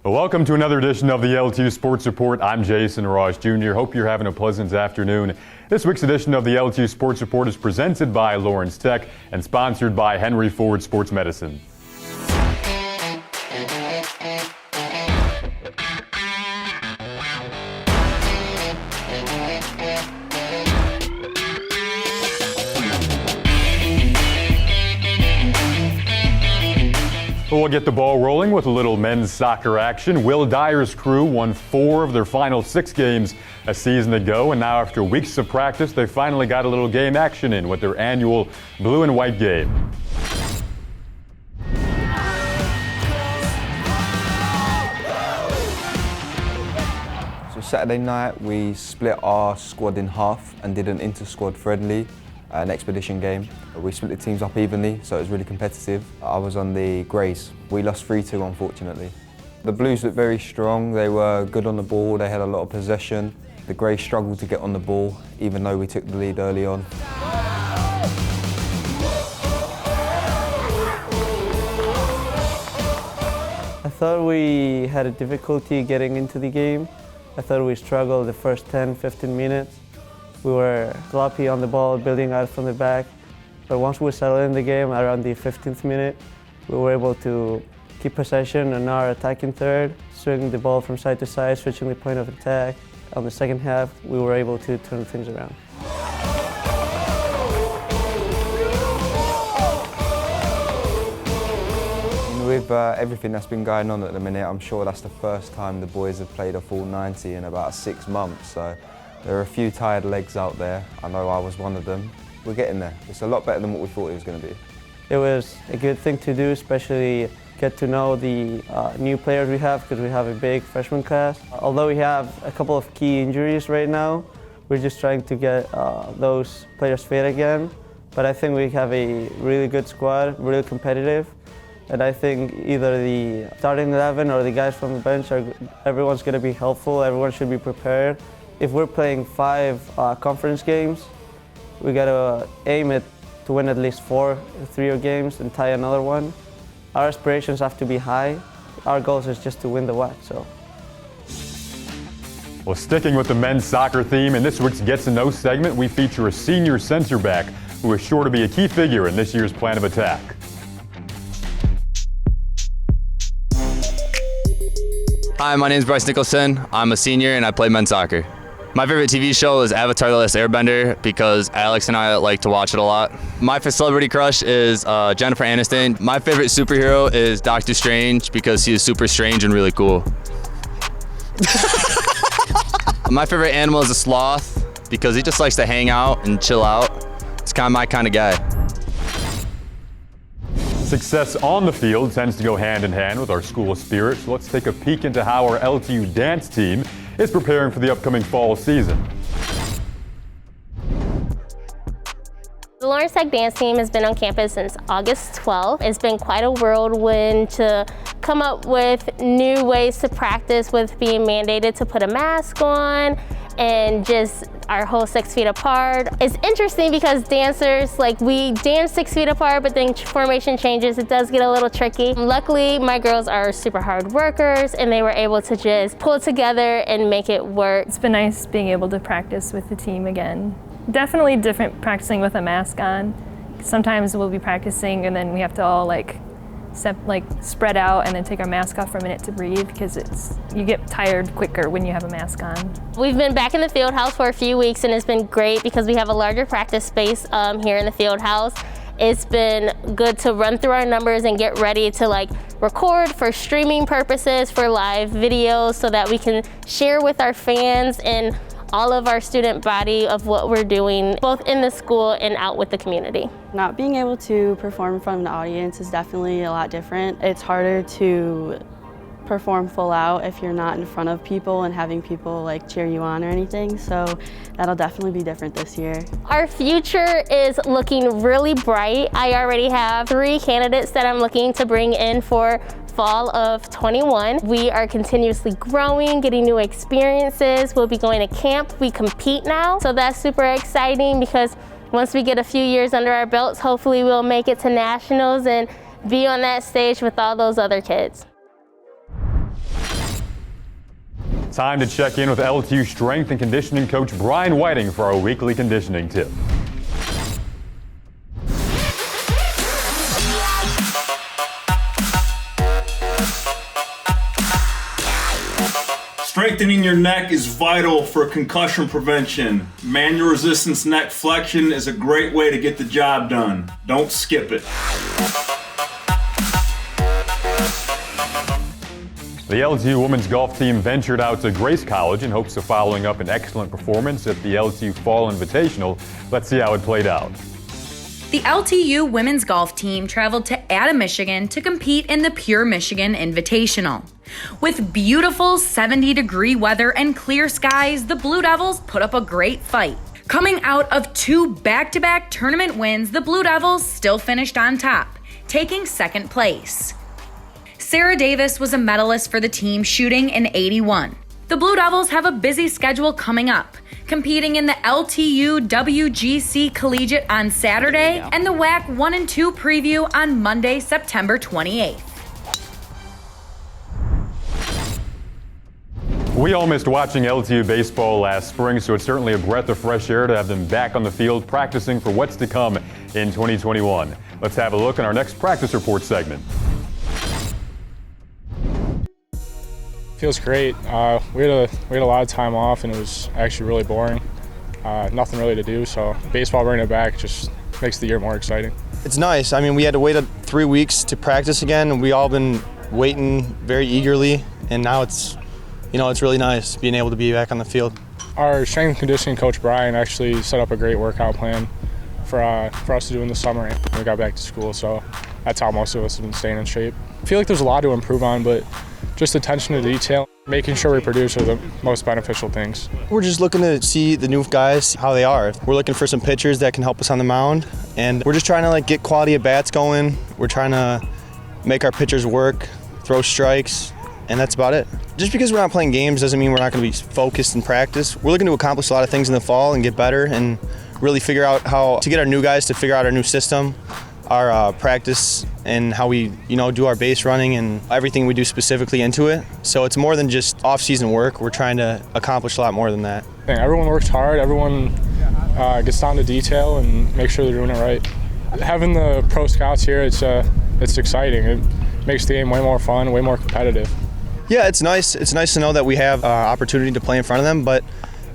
Well, welcome to another edition of the LTU Sports Report. I'm Jason Ross Jr. Hope you're having a pleasant afternoon. This week's edition of the LTU Sports Report is presented by Lawrence Tech and sponsored by Henry Ford Sports Medicine. We'll get the ball rolling with a little men's soccer action. Will Dyer's crew won 4 of their final 6 games a season ago, and now after weeks of practice, they finally got a little game action in with their annual blue and white game. So Saturday night, we split our squad in half and did an inter-squad friendly, an expedition game. We split the teams up evenly, so it was really competitive. I was on the Greys. We lost 3-2, unfortunately. The Blues looked very strong. They were good on the ball. They had a lot of possession. The Greys struggled to get on the ball, even though we took the lead early on. I thought we had a difficulty getting into the game. I thought we struggled the first 10-15 minutes. We were sloppy on the ball, building out from the back. But once we settled in the game, around the 15th minute, we were able to keep possession in our attacking third, swinging the ball from side to side, switching the point of attack. On the second half, we were able to turn things around. With everything that's been going on at the minute, I'm sure that's the first time the boys have played a full 90 in about 6 months. So there are a few tired legs out there. I know I was one of them. We're getting there. It's a lot better than what we thought it was going to be. It was a good thing to do, especially get to know the new players we have, because we have a big freshman class. Although we have a couple of key injuries right now, we're just trying to get those players fit again. But I think we have a really good squad, really competitive. And I think either the starting 11 or the guys from the bench, everyone's going to be helpful. Everyone should be prepared. If we're playing 5 conference games, we got to aim it to win at least 3 games and tie another one. Our aspirations have to be high. Our goal is just to win the WAC. So. Well, sticking with the men's soccer theme, in this week's Get to Know segment, we feature a senior center back who is sure to be a key figure in this year's plan of attack. Hi, my name is Bryce Nicholson. I'm a senior and I play men's soccer. My favorite TV show is Avatar: The Last Airbender because Alex and I like to watch it a lot. My celebrity crush is Jennifer Aniston. My favorite superhero is Doctor Strange because he is super strange and really cool. My favorite animal is a sloth because he just likes to hang out and chill out. It's kind of my kind of guy. Success on the field tends to go hand in hand with our school spirit, so let's take a peek into how our LTU dance team is preparing for the upcoming fall season. The Lawrence Tech dance team has been on campus since August 12th. It's been quite a whirlwind to come up with new ways to practice with being mandated to put a mask on and just our whole 6 feet apart. It's interesting because dancers, we dance 6 feet apart, but then formation changes, it does get a little tricky. Luckily, my girls are super hard workers and they were able to just pull together and make it work. It's been nice being able to practice with the team again. Definitely different practicing with a mask on. Sometimes we'll be practicing and then we have to all spread out and then take our mask off for a minute to breathe because you get tired quicker when you have a mask on. We've been back in the field house for a few weeks and it's been great because we have a larger practice space here in the field house. It's been good to run through our numbers and get ready to record for streaming purposes, for live videos, so that we can share with our fans and all of our student body of what we're doing, both in the school and out with the community. Not being able to perform in front of an audience is definitely a lot different. It's harder to perform full out if you're not in front of people and having people cheer you on or anything, so that'll definitely be different this year. Our future is looking really bright. I already have 3 candidates that I'm looking to bring in for fall of 21. We are continuously growing, getting new experiences. We'll be going to camp. We compete now, so that's super exciting because once we get a few years under our belts, hopefully we'll make it to nationals and be on that stage with all those other kids. Time to check in with LTU strength and conditioning coach Brian Whiting for our weekly conditioning tip. Strengthening your neck is vital for concussion prevention. Manual resistance neck flexion is a great way to get the job done. Don't skip it. The LTU women's golf team ventured out to Grace College in hopes of following up an excellent performance at the LTU Fall Invitational. Let's see how it played out. The LTU women's golf team traveled to Ada, Michigan to compete in the Pure Michigan Invitational. With beautiful 70-degree weather and clear skies, the Blue Devils put up a great fight. Coming out of 2 back-to-back tournament wins, the Blue Devils still finished on top, taking second place. Sarah Davis was a medalist for the team, shooting an 81. The Blue Devils have a busy schedule coming up, competing in the LTU WGC Collegiate on Saturday and the WAC 1 and 2 preview on Monday, September 28th. We all missed watching LTU baseball last spring, so it's certainly a breath of fresh air to have them back on the field practicing for what's to come in 2021. Let's have a look in our next practice report segment. Feels great. We had a lot of time off, and it was actually really boring. Nothing really to do, so baseball bringing it back just makes the year more exciting. It's nice. I mean, we had to wait 3 weeks to practice again, and we all been waiting very eagerly, and now it's really nice being able to be back on the field. Our strength and conditioning coach Brian actually set up a great workout plan for us to do in the summer when we got back to school, so that's how most of us have been staying in shape. I feel like there's a lot to improve on, but just attention to detail, making sure we produce are the most beneficial things. We're just looking to see the new guys, how they are. We're looking for some pitchers that can help us on the mound, and we're just trying to get quality at bats going. We're trying to make our pitchers work, throw strikes, and that's about it. Just because we're not playing games doesn't mean we're not going to be focused in practice. We're looking to accomplish a lot of things in the fall and get better and really figure out how to get our new guys to figure out our new system, our practice, and how we do our base running and everything we do specifically into it. So it's more than just off-season work. We're trying to accomplish a lot more than that. Everyone works hard. Everyone gets down to detail and makes sure they're doing it right. Having the pro scouts here, it's exciting. It makes the game way more fun, way more competitive. Yeah, it's nice. It's nice to know that we have opportunity to play in front of them. But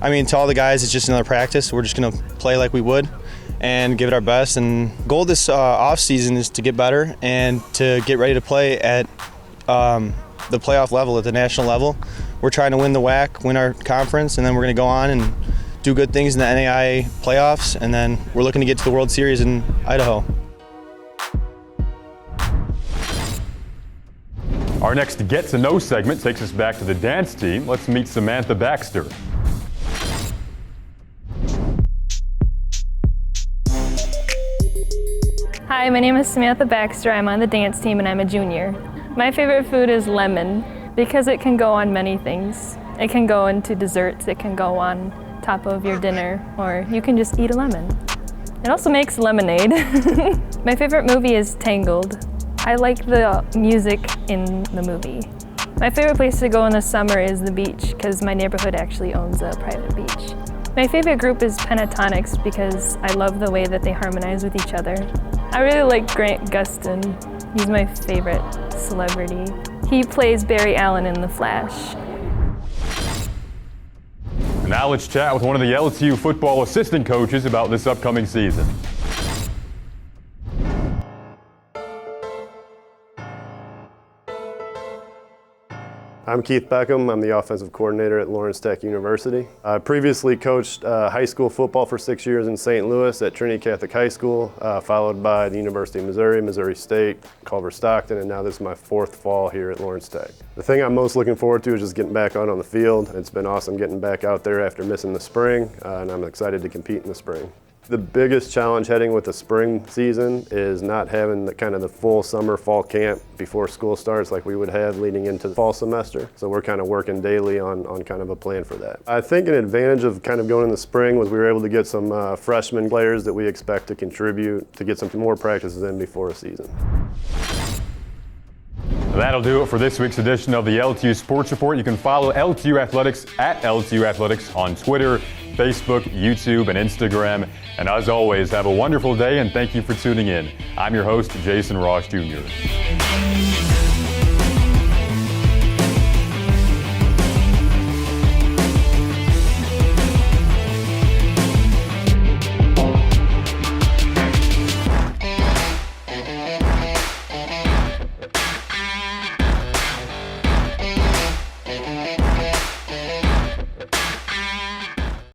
I mean, to all the guys, it's just another practice. We're just going to play like we would and give it our best. And goal this off season is to get better and to get ready to play at the playoff level, at the national level. We're trying to win the WAC, win our conference, and then we're going to go on and do good things in the NAIA playoffs. And then we're looking to get to the World Series in Idaho. Our next Get to Know segment takes us back to the dance team. Let's meet Samantha Baxter. Hi, my name is Samantha Baxter. I'm on the dance team and I'm a junior. My favorite food is lemon because it can go on many things. It can go into desserts, it can go on top of your dinner, or you can just eat a lemon. It also makes lemonade. My favorite movie is Tangled. I like the music in the movie. My favorite place to go in the summer is the beach because my neighborhood actually owns a private beach. My favorite group is Pentatonics because I love the way that they harmonize with each other. I really like Grant Gustin. He's my favorite celebrity. He plays Barry Allen in The Flash. Now let's chat with one of the LTU football assistant coaches about this upcoming season. I'm Keith Beckham. I'm the offensive coordinator at Lawrence Tech University. I previously coached high school football for 6 years in St. Louis at Trinity Catholic High School, followed by the University of Missouri, Missouri State, Culver-Stockton, and now this is my 4th fall here at Lawrence Tech. The thing I'm most looking forward to is just getting back out on the field. It's been awesome getting back out there after missing the spring, and I'm excited to compete in the spring. The biggest challenge heading with the spring season is not having the full summer fall camp before school starts like we would have leading into the fall semester. So we're kind of working daily on kind of a plan for that. I think an advantage of kind of going in the spring was we were able to get some freshman players that we expect to contribute to get some more practices in before a season. That'll do it for this week's edition of the LTU Sports Report. You can follow LTU Athletics at LTU Athletics on Twitter, Facebook, YouTube, and Instagram. And as always, have a wonderful day and thank you for tuning in. I'm your host, Jason Ross Jr.